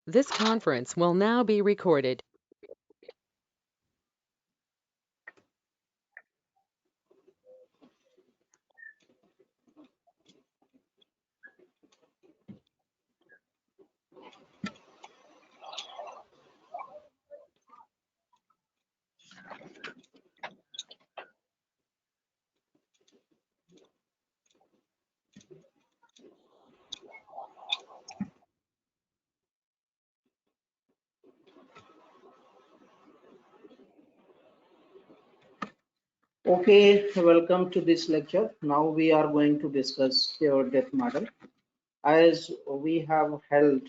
This conference will now be recorded. Okay, welcome to this lecture. Now we are going to discuss pure death model. As we have held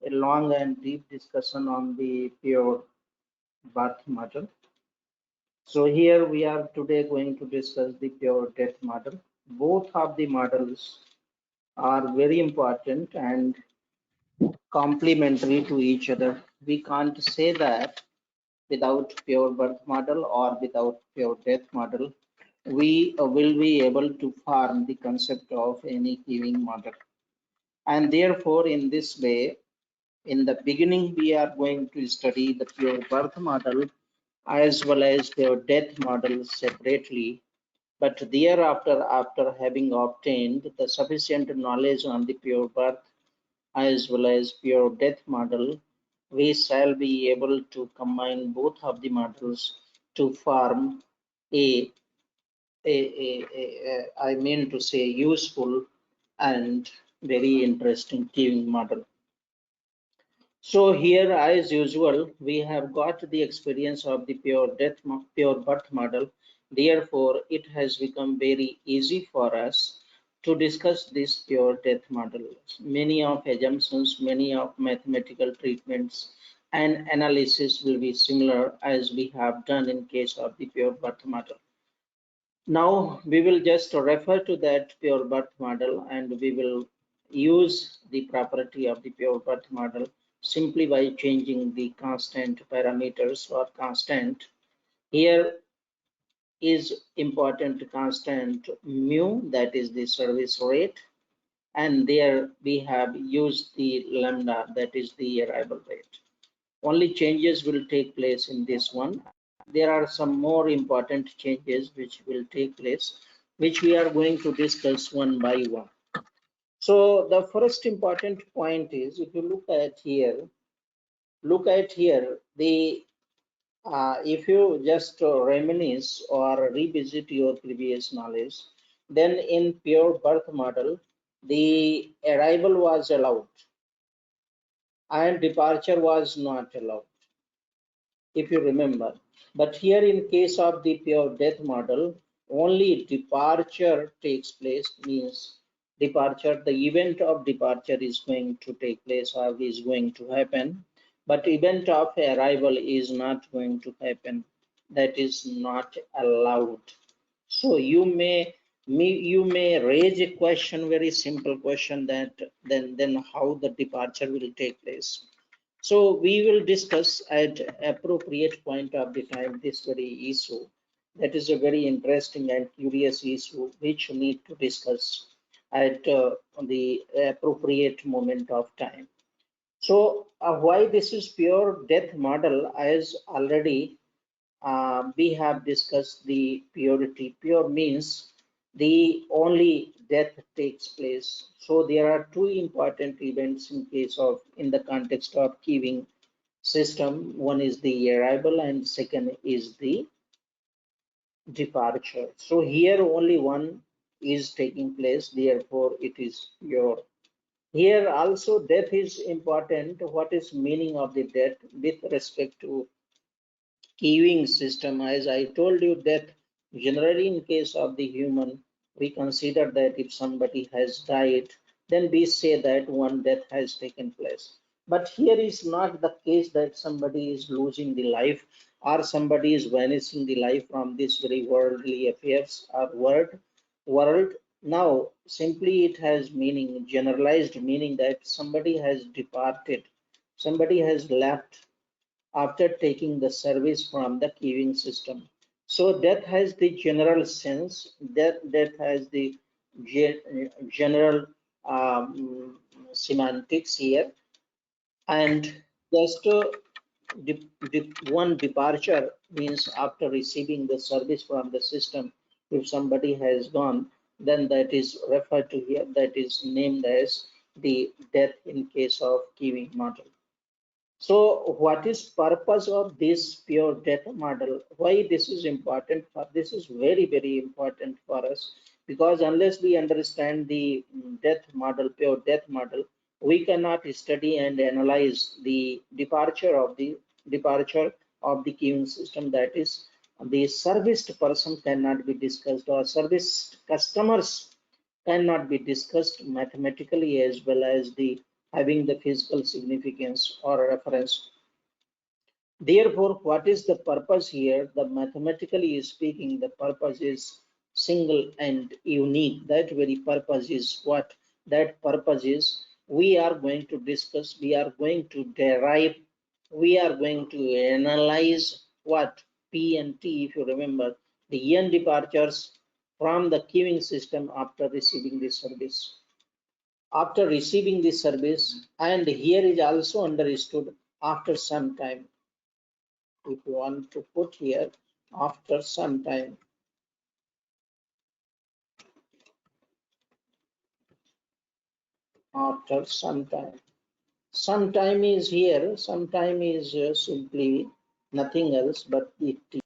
a long and deep discussion on the pure birth model. So here we are today going to discuss the pure death model. Both of the models are very important and complementary to each other. We can't say that without pure birth model or without pure death model we will be able to form the concept of any giving model. And therefore, in this way, in the beginning, we are going to study the pure birth model as well as pure death model separately. But thereafter, after having obtained the sufficient knowledge on the pure birth as well as pure death model, we shall be able to combine both of the models to form a I mean to say useful and very interesting giving model. So here, as usual, we have got the experience of the pure birth model. Therefore, it has become very easy for us to discuss this pure death model. Many of assumptions, many of mathematical treatments and analysis will be similar as we have done in case of the pure birth model. Now we will just refer to that pure birth model and we will use the property of the pure birth model simply by changing the constant parameters or constant. Here is important constant mu, that is the service rate, and there we have used the lambda, that is the arrival rate. Only changes will take place in this one. There are some more important changes which will take place, which we are going to discuss one by one. So the first important point is, if you look at here, the if you just reminisce or revisit your previous knowledge, then in pure birth model, the arrival was allowed and departure was not allowed, if you remember. But here in case of the pure death model, only departure takes place, means departure, the event of departure is going to take place or is going to happen, but event of arrival is not going to happen. That is not allowed. So you may raise a question, very simple question, that then how the departure will take place. So we will discuss at appropriate point of the time this very issue. That is a very interesting and curious issue which need to discuss at the appropriate moment of time. So why this is pure death model, as already we have discussed the purity. Pure means the only death takes place. So there are two important events in case of, in the context of giving system. One is the arrival and second is the departure. So here only one is taking place, therefore it is pure. Here also death is important. What is meaning of the death with respect to queuing system? As I told you, that generally in case of the human, we consider that if somebody has died, then we say that one death has taken place. But here is not the case that somebody is losing the life or somebody is vanishing the life from this very worldly affairs or world. Now simply it has meaning, generalized meaning, that somebody has departed, somebody has left after taking the service from the queuing system. So death has the general sense, death has the general semantics here. And just one departure means after receiving the service from the system, if somebody has gone, then that is referred to here, that is named as the death in case of queuing model. So what is purpose of this pure data model? Why this is important for this is very, very important for us, because unless we understand the death model, pure death model, we cannot study and analyze the departure of the queuing system. That is, the serviced person cannot be discussed, or serviced customers cannot be discussed mathematically, as well as the having the physical significance or reference. Therefore, what is the purpose here? The mathematically speaking, the purpose is single and unique. That very purpose is what? That purpose is we are going to discuss, we are going to derive, we are going to analyze what? P and T, if you remember, the N departures from the queuing system after receiving the service. After receiving the service, and here is also understood after some time. If you want to put here after some time, after some time is here, some time is simply nothing else but the t.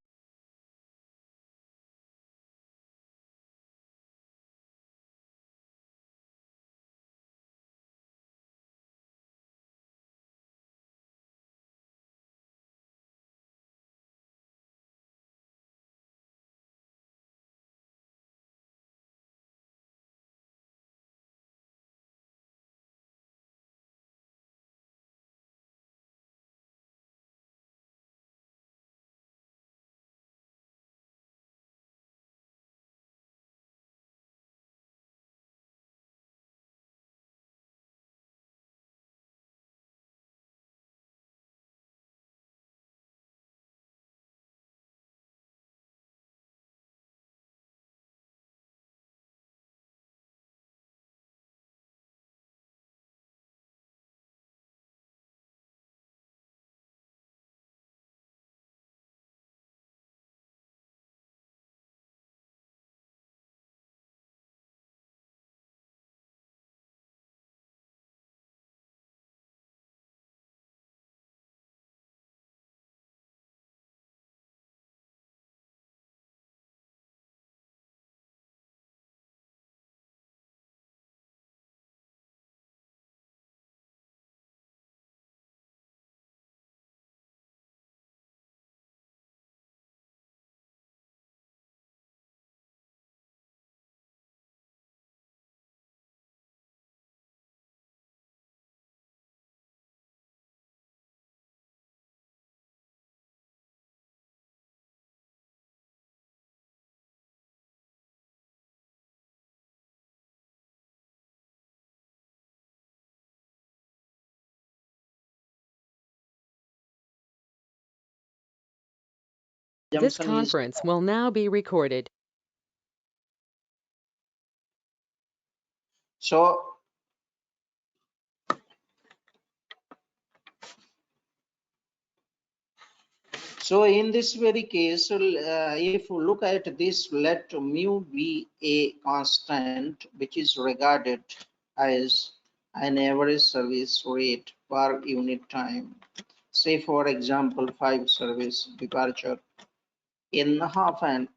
This Assumption is conference will now be recorded. so. So in this very case, if you look at this, let mu be a constant, which is regarded as an average service rate per unit time. Say, for example, 5 service departure in half an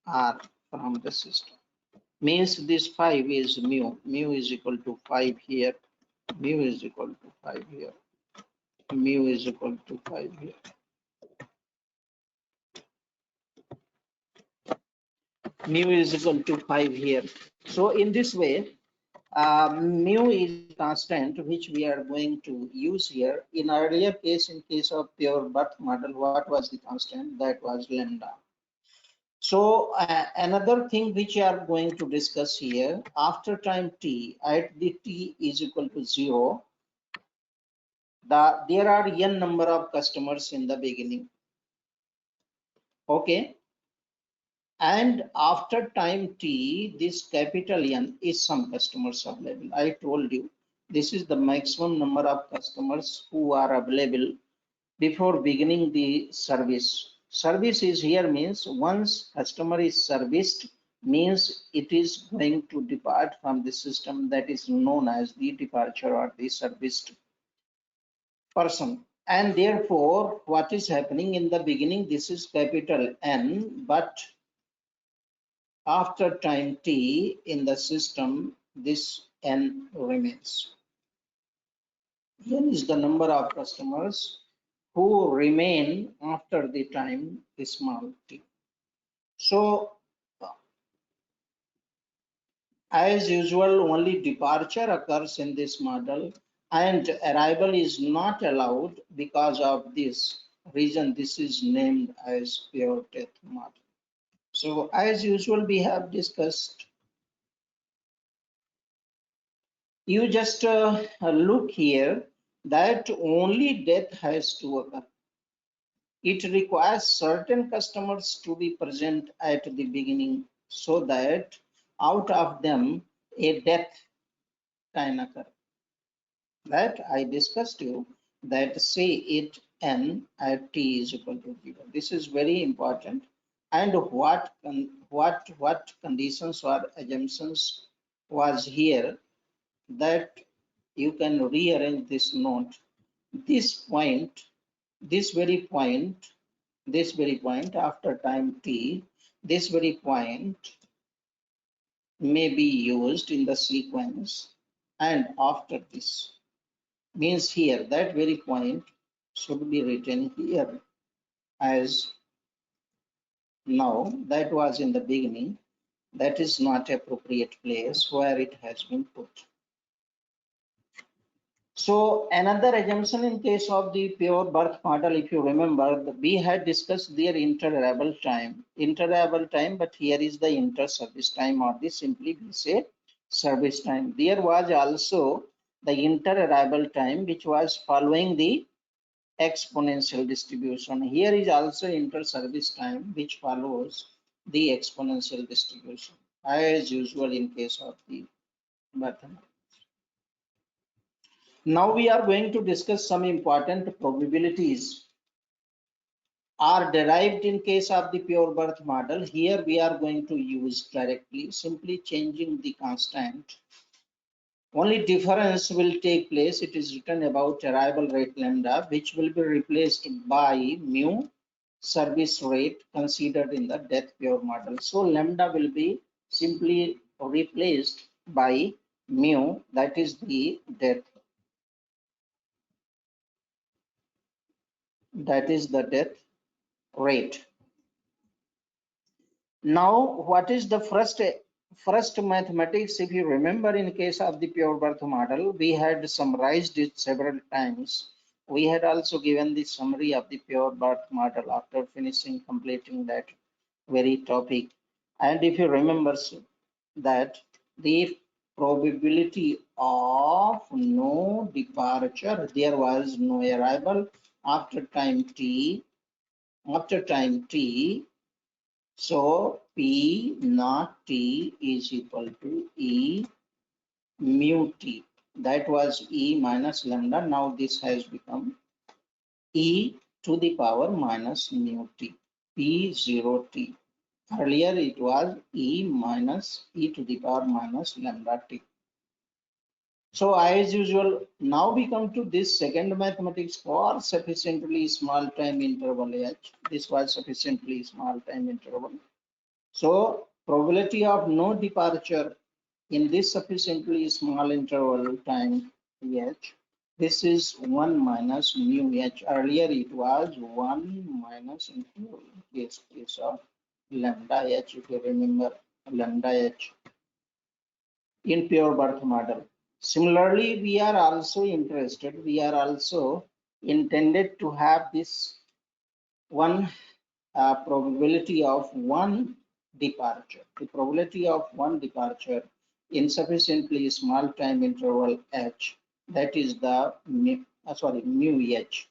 hour from the system. Means this 5 is mu. Mu is equal to 5 here. Mu is equal to 5 here. Mu is equal to 5 here. Mu is equal to 5 here. So in this way, mu is constant which we are going to use here. In earlier case, in case of pure birth model, what was the constant? That was lambda. So another thing which we are going to discuss here, after time t, at the t is equal to 0, there are n number of customers in the beginning. Okay. And after time t, this capital N is some customers available. I told you This is the maximum number of customers who are available before beginning the service. Service is here means once customer is serviced means it is going to depart from the system, that is known as the departure or the serviced person. And therefore, what is happening in the beginning, this is capital N, but after time t in the system, this N remains. N is the number of customers who remain after the time small t. So, as usual, only departure occurs in this model and arrival is not allowed. Because of this reason, this is named as pure death model. So as usual, we have discussed, you just look here that only death has to occur. It requires certain customers to be present at the beginning so that out of them a death can occur. That I discussed you that say it n at t is equal to 0. This is very important. And what conditions or assumptions was here, that you can rearrange this note. This point, this very point, this very point after time t, this very point may be used in the sequence, and after this means here that very point should be written here as now. That was in the beginning. That is not appropriate place where it has been put. So another assumption in case of the pure birth model, if you remember, we had discussed their inter-arrival time, but here is the inter-service time, or this simply we say service time. There was also the inter-arrival time, which was following the exponential distribution. Here is also inter-service time, which follows the exponential distribution, as usual in case of the birth model. Now we are going to discuss some important probabilities are derived in case of the pure birth model. Here we are going to use directly, simply changing the constant. Only difference will take place. It is written about arrival rate lambda, which will be replaced by mu, service rate considered in the death pure model. So lambda will be simply replaced by mu, that is the death. That is the death rate. Now, what is the first mathematics? If you remember, in case of the pure birth model, we had summarized it several times. We had also given the summary of the pure birth model after completing that very topic. And if you remember that the probability of no departure, there was no arrival after time t. So P naught T is equal to E mu T. That was E minus lambda. Now this has become E to the power minus mu T. P0T. Earlier it was E minus E to the power minus lambda T. So as usual, now we come to this second mathematics for sufficiently small time interval H. This was sufficiently small time interval. So probability of no departure in this sufficiently small interval time H. This is 1 minus mu H. Earlier it was 1 minus into case of lambda H, if you remember lambda H in pure birth model. Similarly, we are also intended to have this one probability of one departure. The probability of one departure in sufficiently small time interval H, that is the mu H.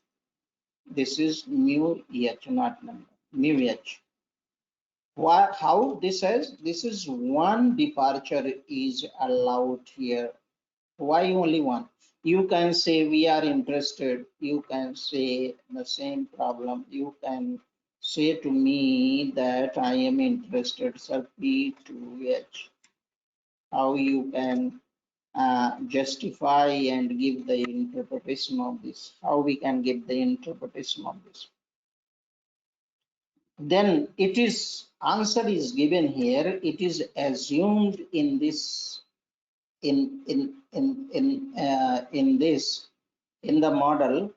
This is mu H, not number, mu H. How this is one departure is allowed here. Why only one? You can say we are interested. You can say the same problem. You can say to me that I am interested, sir, P2H. How you can justify and give the interpretation of this? How we can give the interpretation of this? Then it is answer is given here. It is assumed in this in this in the model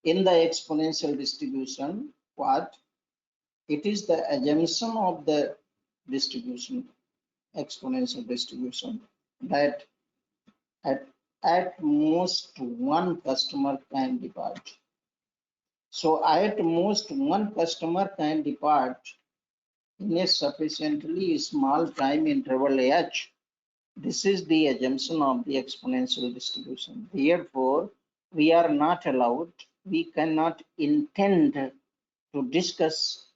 in the exponential distribution. What it is the assumption of the distribution, exponential distribution, that at most one customer can depart. So at most one customer can depart in a sufficiently small time interval h. This is the assumption of the exponential distribution. Therefore, we are not allowed, we cannot intend to discuss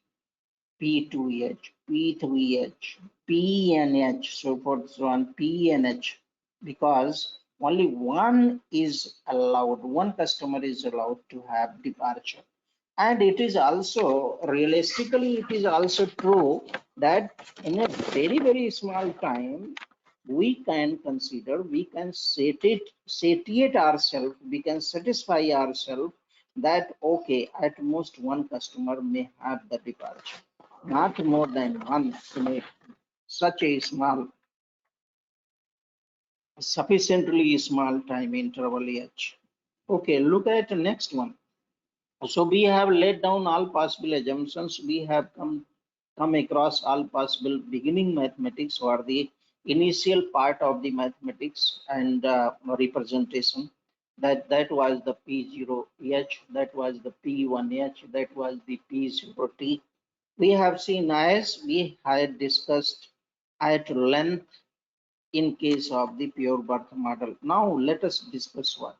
P2H, P3H, P and H, so forth, so on, P and H, because only one is allowed, one customer is allowed to have departure. And it is also, realistically, it is also true that in a very, very small time, we can consider, we can satiate ourselves, we can satisfy ourselves that, okay, at most one customer may have the departure, not more than one in a, such a small, sufficiently small time interval H. Okay, look at the next one. So we have laid down all possible assumptions. We have come across all possible beginning mathematics or the initial part of the mathematics and representation. That was the P0H, that was the P1H, that was the P0T. We have seen, as we had discussed at length in case of the pure birth model. Now let us discuss what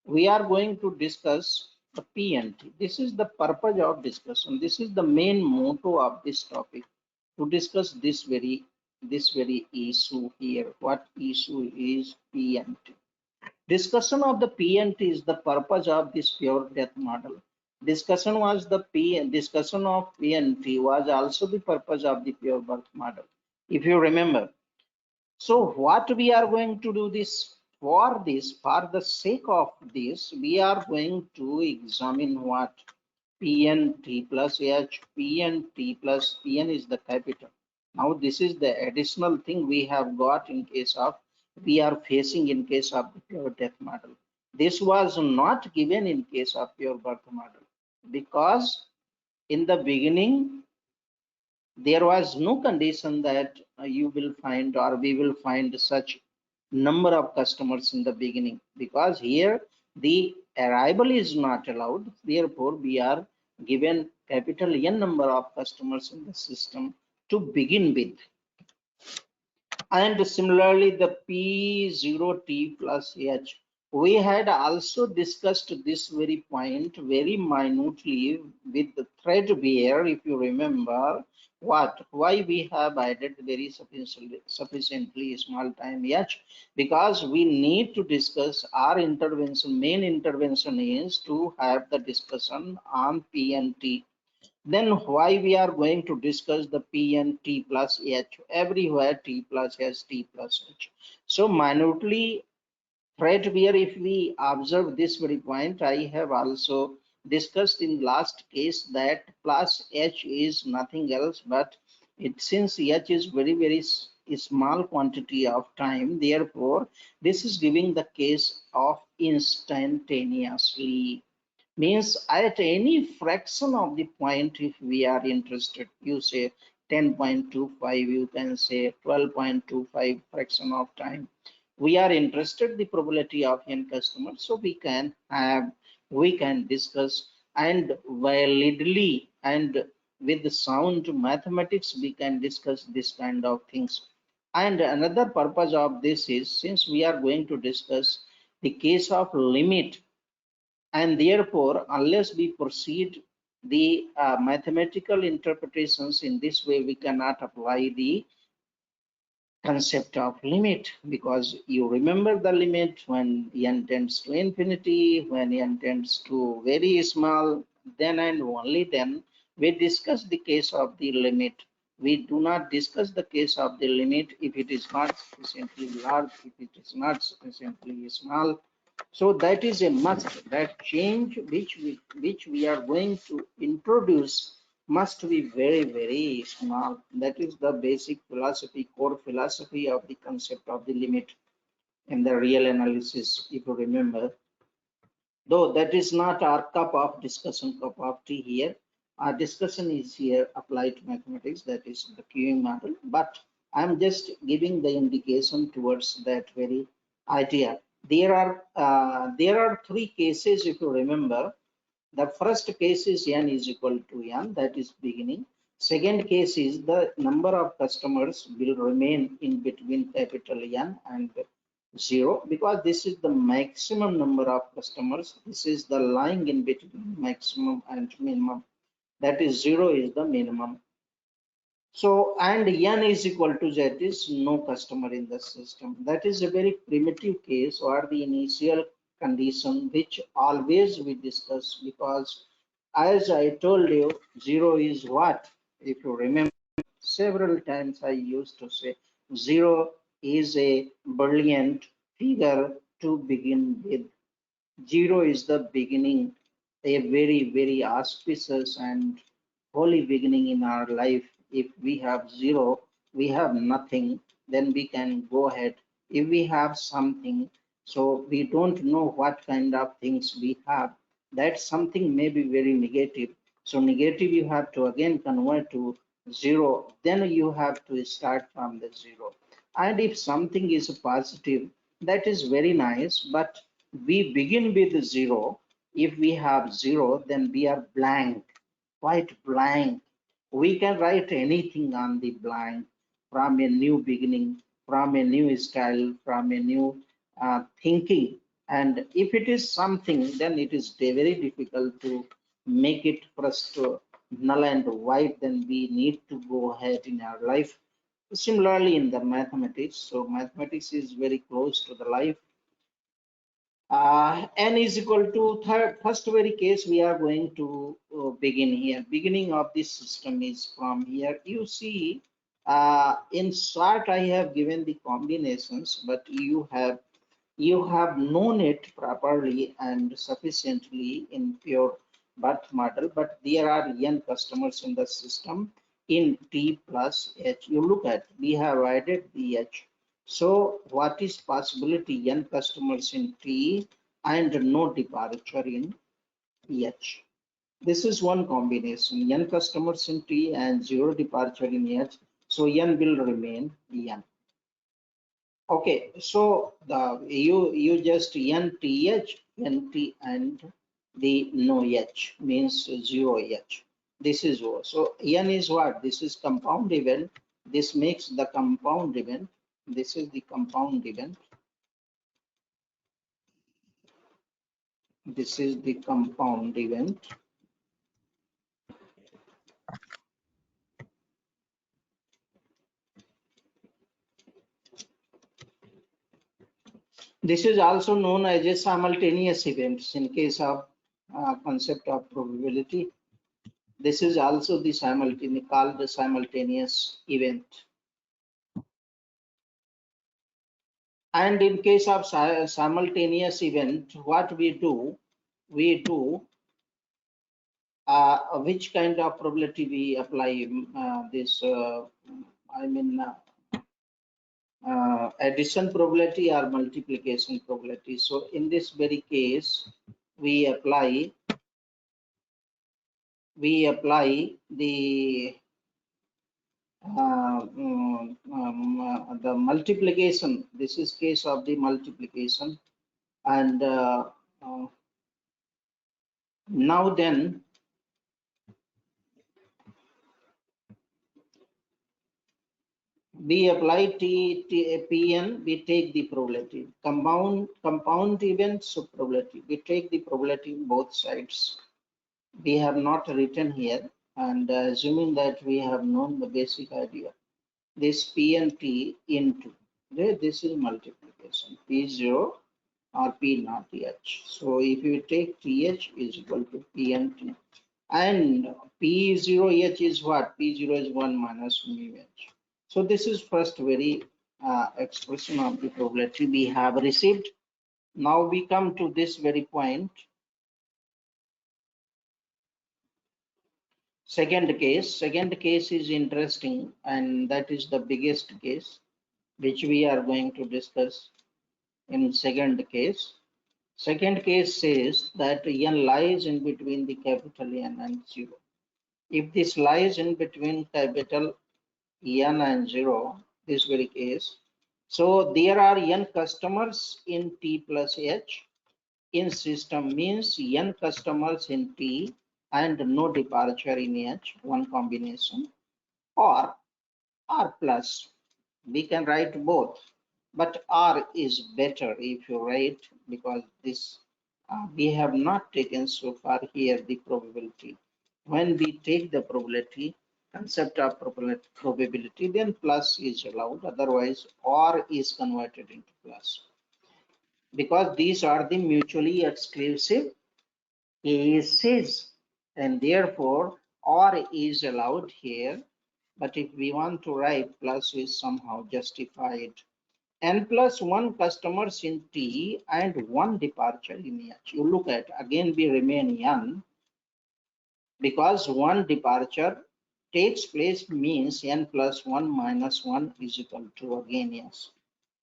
we are going to discuss, the PNT. This is the purpose of discussion. This is the main motto of this topic, to discuss this very issue here. What issue is PNT? Discussion of the PNT is the purpose of this pure death model. Discussion of PNT was also the purpose of the pure birth model, if you remember. So what we are going to do this, for this, for the sake of this, we are going to examine what PNT plus H, PNT plus PN is the capital. Now this is the additional thing we have got in case of, we are facing in case of the pure death model. This was not given in case of pure birth model, because in the beginning there was no condition that you will find or we will find such number of customers in the beginning, because here the arrival is not allowed. Therefore we are given capital N number of customers in the system to begin with. And similarly, the P0T plus H. We had also discussed this very point very minutely with the threadbare, if you remember, what, why we have added very sufficiently small time H, because we need to discuss our intervention. Main intervention is to have the discussion on P and T. Then why we are going to discuss the P and T plus H, everywhere T plus H, T plus H. So minutely threadbare, if we observe this very point, I have also discussed in last case that plus H is nothing else, but it, since H is very small quantity of time, therefore this is giving the case of instantaneously, means at any fraction of the point, if we are interested, you say 10.25, you can say 12.25 fraction of time, we are interested the probability of n customers, so we can discuss, and validly and with sound mathematics we can discuss this kind of things. And another purpose of this is, since we are going to discuss the case of limit, and therefore unless we proceed the mathematical interpretations in this way, we cannot apply the concept of limit, because you remember the limit when n tends to infinity, when n tends to very small, then and only then we discuss the case of the limit. We do not discuss the case of the limit if it is not sufficiently large, if it is not sufficiently small. So that is a must. That change which we are going to introduce must be very, very small. That is the basic philosophy, core philosophy of the concept of the limit in the real analysis, if you remember. Though that is not our cup of discussion, cup of tea here. Our discussion is here applied mathematics, that is the queuing model. But I'm just giving the indication towards that very idea. There are three cases, if you remember. The first case is n is equal to n, that is beginning. Second case is the number of customers will remain in between capital N and 0, because this is the maximum number of customers. This is the lying in between maximum and minimum. That is 0 is the minimum. So, and n is equal to z is no customer in the system. That is a very primitive case, or the initial condition which always we discuss, because as I told you, 0 is what? If you remember, several times I used to say 0 is a brilliant figure to begin with. 0 is the beginning, a very, very auspicious and holy beginning in our life. If we have 0, we have nothing, then we can go ahead. If we have something, so we don't know what kind of things we have, that something may be very negative. So negative you have to again convert to 0, then you have to start from the 0. And if something is positive, that is very nice, but we begin with 0. If we have 0, then we are blank, quite blank. We can write anything on the blank, from a new beginning, from a new style, from a new thinking. And if it is something, then it is very difficult to make it for us to null and void. Then we need to go ahead in our life. Similarly, in the mathematics, so mathematics is very close to the life. N is equal to first very case we are going to begin here. Beginning of this system is from here. You see, in short, I have given the combinations, but you have known it properly and sufficiently in pure birth model. But there are n customers in the system in T plus H. You look at, we have added the H. So what is possibility? N customers in T and no departure in H. This is one combination. N customers in T and zero departure in H. So N will remain N. Okay, so you just NTH, NT and the no H means zero H. This is O. So N is what? This is compound event. This makes the compound event. This is the compound event. This is the compound event. This is also known as a simultaneous events in case of concept of probability. This is also the called the simultaneous event. And in case of simultaneous event, what we do which kind of probability we apply? I mean addition probability or multiplication probability. So in this very case, we apply the multiplication. This is case of the multiplication, and now then we apply Pn, we take the probability. Compound events probability, we take the probability in both sides. We have not written here, and assuming that we have known the basic idea. this P and T into, okay, this is multiplication, P0 or P naught H. So if you take TH is equal to P and T. And P0H is what? P0 is 1 minus mu H. So this is first very expression of the probability we have received. Now we come to this very point. Second case is interesting, and that is the biggest case which we are going to discuss in second case. Second case says that n lies in between the capital N and 0. If this lies in between capital N and 0, this very case, so there are n customers in T plus H in system, means n customers in T and no departure in H, one combination, or R plus. We can write both, but R is better if you write, because this we have not taken so far here the probability. When we take the probability, concept of probability, then plus is allowed, otherwise R is converted into plus, because these are the mutually exclusive cases, and therefore R is allowed here. But if we want to write, plus is somehow justified. N plus 1 customers in T and 1 departure in H. You look at, again we remain N, because 1 departure takes place, means N plus 1 minus 1 is equal to again yes.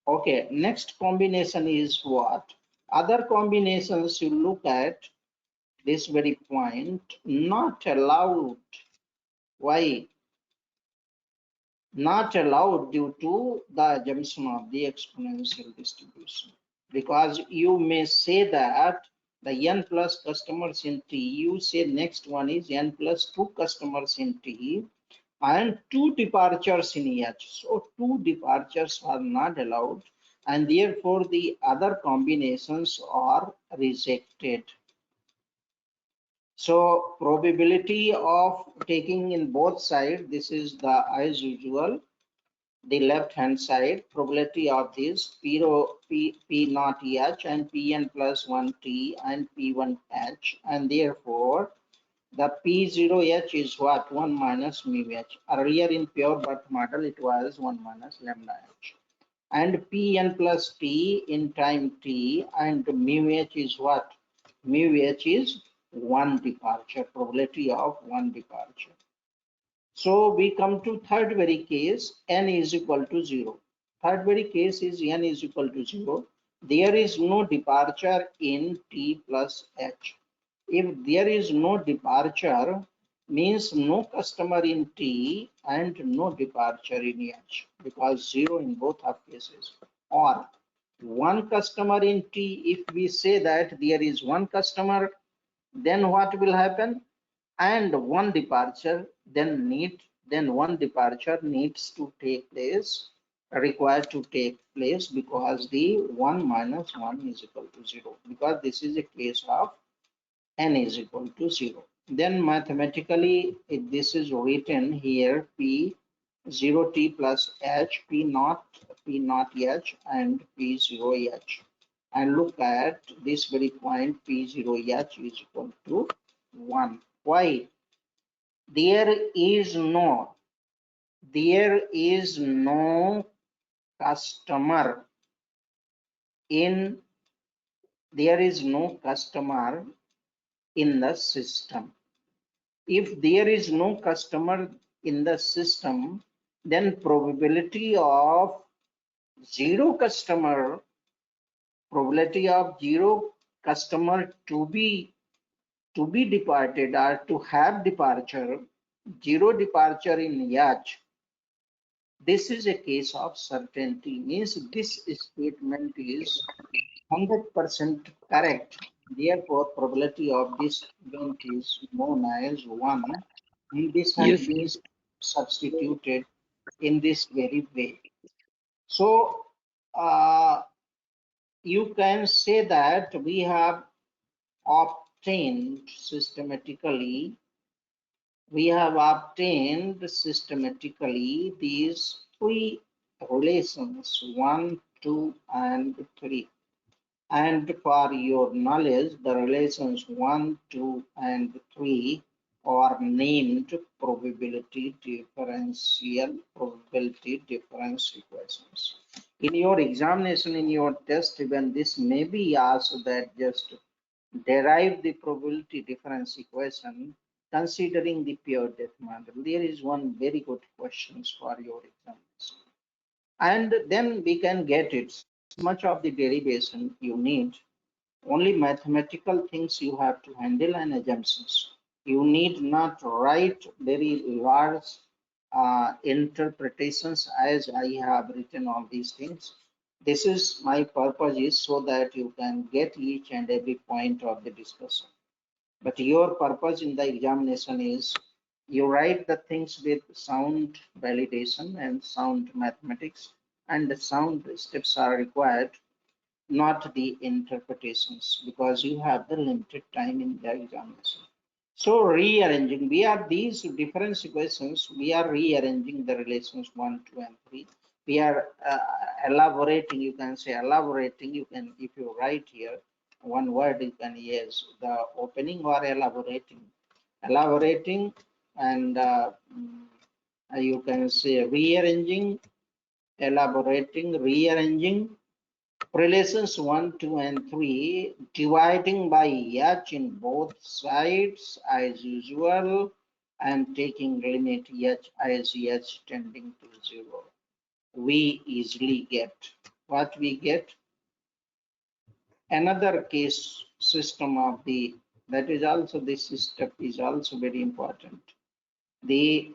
Okay, next combination is what? Other combinations you look at this very point, not allowed. Why? Not allowed due to the assumption of the exponential distribution. Because you may say that the n plus customers in T, you say next one is n plus 2 customers in T and 2 departures in H. So 2 departures are not allowed, and therefore the other combinations are rejected. So probability of taking in both sides, this is the as usual, the left hand side, probability of this P naught H and Pn plus 1T and P1H, and therefore the P0H is what? 1 minus mu H. Earlier in pure Barth model it was 1 minus lambda H. And Pn plus T in time T, and mu H is what? Mu H is 1 departure, probability of 1 departure. So we come to third very case, n is equal to 0. Third very case is n is equal to 0. There is no departure in T plus H. If there is no departure, means no customer in T and no departure in H, because 0 in both of cases. Or one customer in T, if we say that there is one customer, then what will happen? And one departure, then one departure needs to take place, required to take place, because the 1 minus 1 is equal to 0, because this is a case of n is equal to 0. Then mathematically, if this is written here, P0T plus H, P naught H and P0H, and look at this very point, P0H is equal to 1. Why? There is no customer in the system. If there is no customer in the system, then probability of zero customer to be departed or to have departure, zero departure in H, this is a case of certainty, means this statement is 100% correct. Therefore, probability of this event is known as 1, and this has Yes. been substituted in this very way. So, you can say that we have obtained systematically these three relations, 1, 2, and 3. And for your knowledge, the relations 1, 2, and 3 are named probability difference equations. In your examination, in your test, even this may be asked that just derive the probability difference equation considering the pure depth model. There is one very good questions for your examination. And then we can get it. Much of the derivation you need, only mathematical things you have to handle and assumptions. You need not write very large interpretations as I have written all these things. This is my purpose is so that you can get each and every point of the discussion. But your purpose in the examination is you write the things with sound validation and sound mathematics, and the sound steps are required, not the interpretations, because you have the limited time in the examination. So rearranging, we are these different equations, we are rearranging the relations 1, 2, and 3. We are elaborating, you can say elaborating, you can, if you write here, one word you can use the opening or elaborating. Elaborating and you can say rearranging, elaborating, rearranging, relations 1, 2, and 3, dividing by h in both sides as usual, and taking limit h as h tending to 0. We easily get what we get. Another case system of the, that is also, this step is also very important. The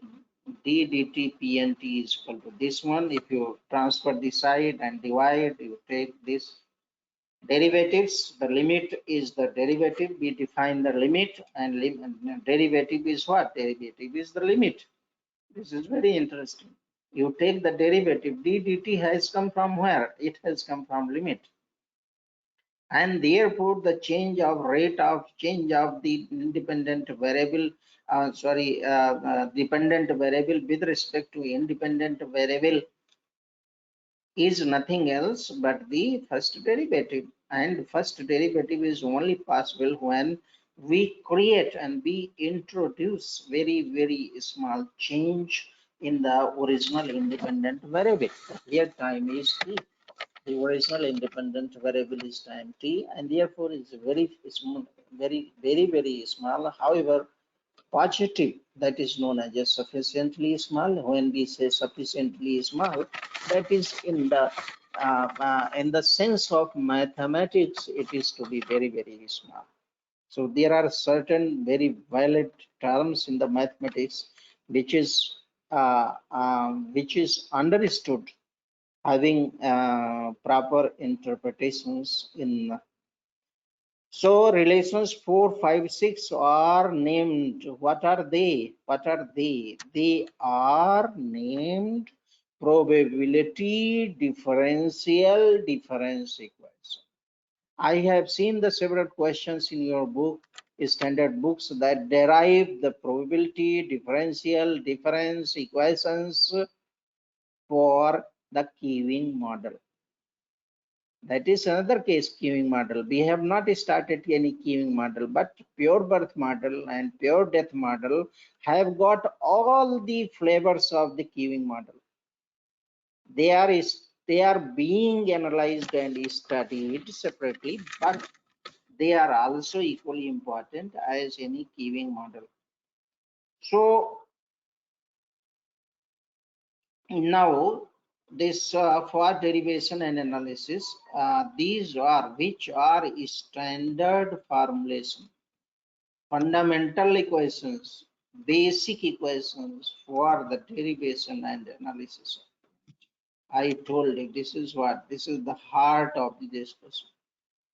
d dt pnt is equal to this one. If you transfer the side and divide, you take this derivatives, the limit is the derivative. We define the limit, and derivative is what? Derivative is the limit. This is very interesting. You take the derivative, d dt has come from where? It has come from limit. And therefore, the change of rate of change of the independent variable, dependent variable with respect to independent variable is nothing else but the first derivative, and first derivative is only possible when we create and we introduce very small change in the original independent variable. Here time is t, the original independent variable is time t, and therefore is very small, very small. However, positive, that is known as a sufficiently small. When we say sufficiently small, that is in the sense of mathematics, it is to be very small. So there are certain very valid terms in the mathematics which is understood having proper interpretations in. So relations 4, 5, 6 are named. What are they? What are they? They are named probability differential difference equation. I have seen the several questions in your book, standard books, that derive the probability differential difference equations for the queuing model. That is another case, queuing model. We have not started any queuing model, but pure birth model and pure death model have got all the flavors of the queuing model. They are being analyzed and studied separately, but they are also equally important as any queuing model. So now this for derivation and analysis, these are which are standard formulation, fundamental equations, basic equations for the derivation and analysis. I told you this is what, this is the heart of the discussion.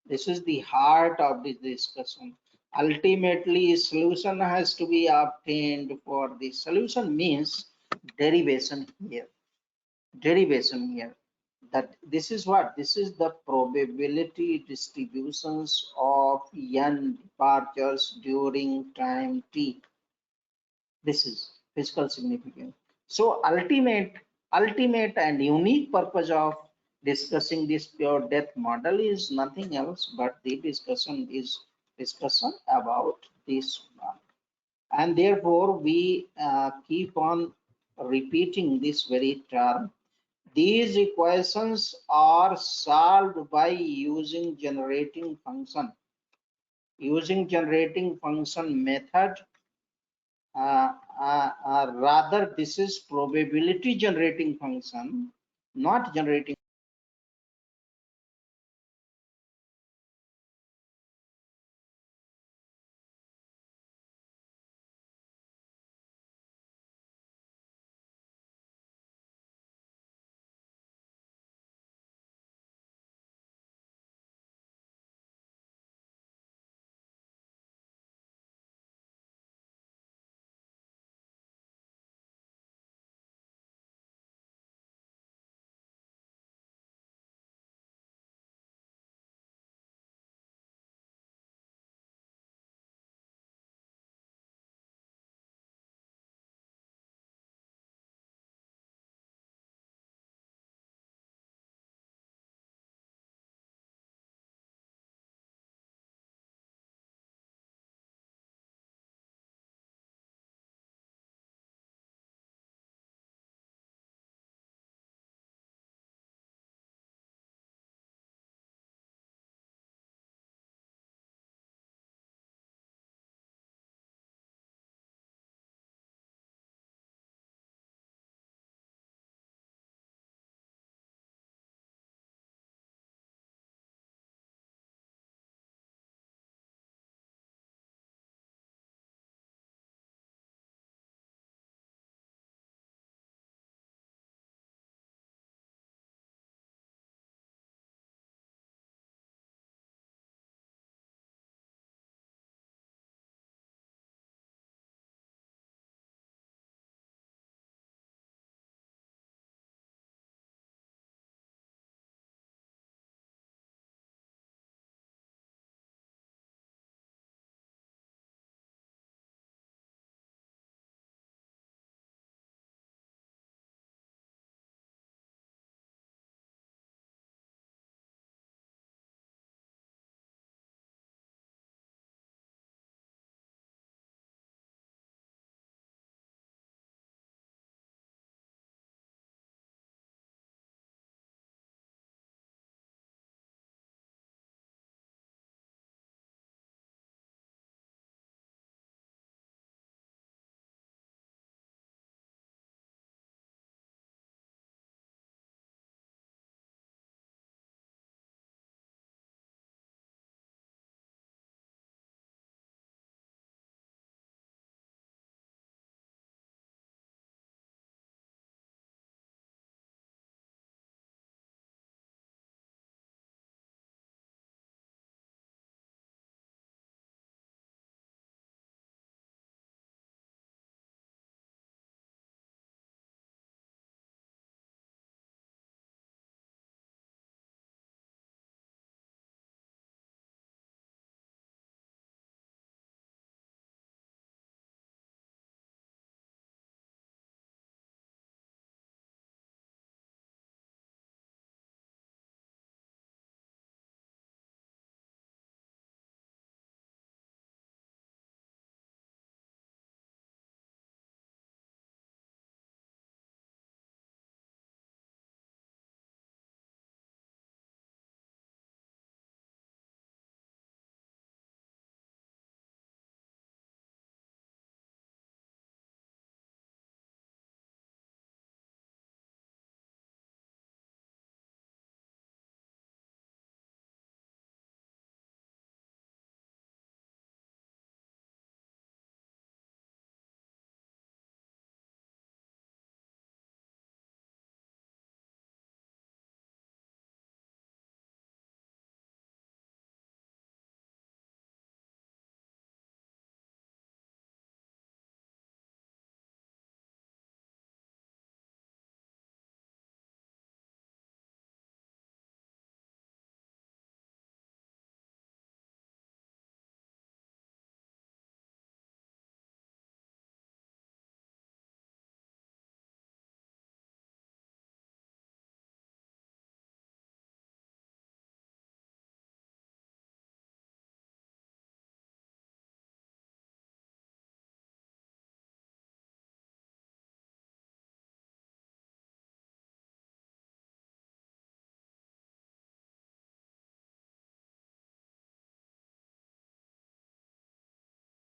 This is the heart of the discussion. Ultimately, solution has to be obtained. For the solution means derivation here. Derivation here, that this is what, this is the probability distributions of n departures during time t. This is physical significance. So ultimate ultimate and unique purpose of discussing this pure depth model is nothing else but the discussion about this one. And therefore we keep on repeating this very term. These equations are solved by using generating function. Using generating function method, rather this is probability generating function, not generating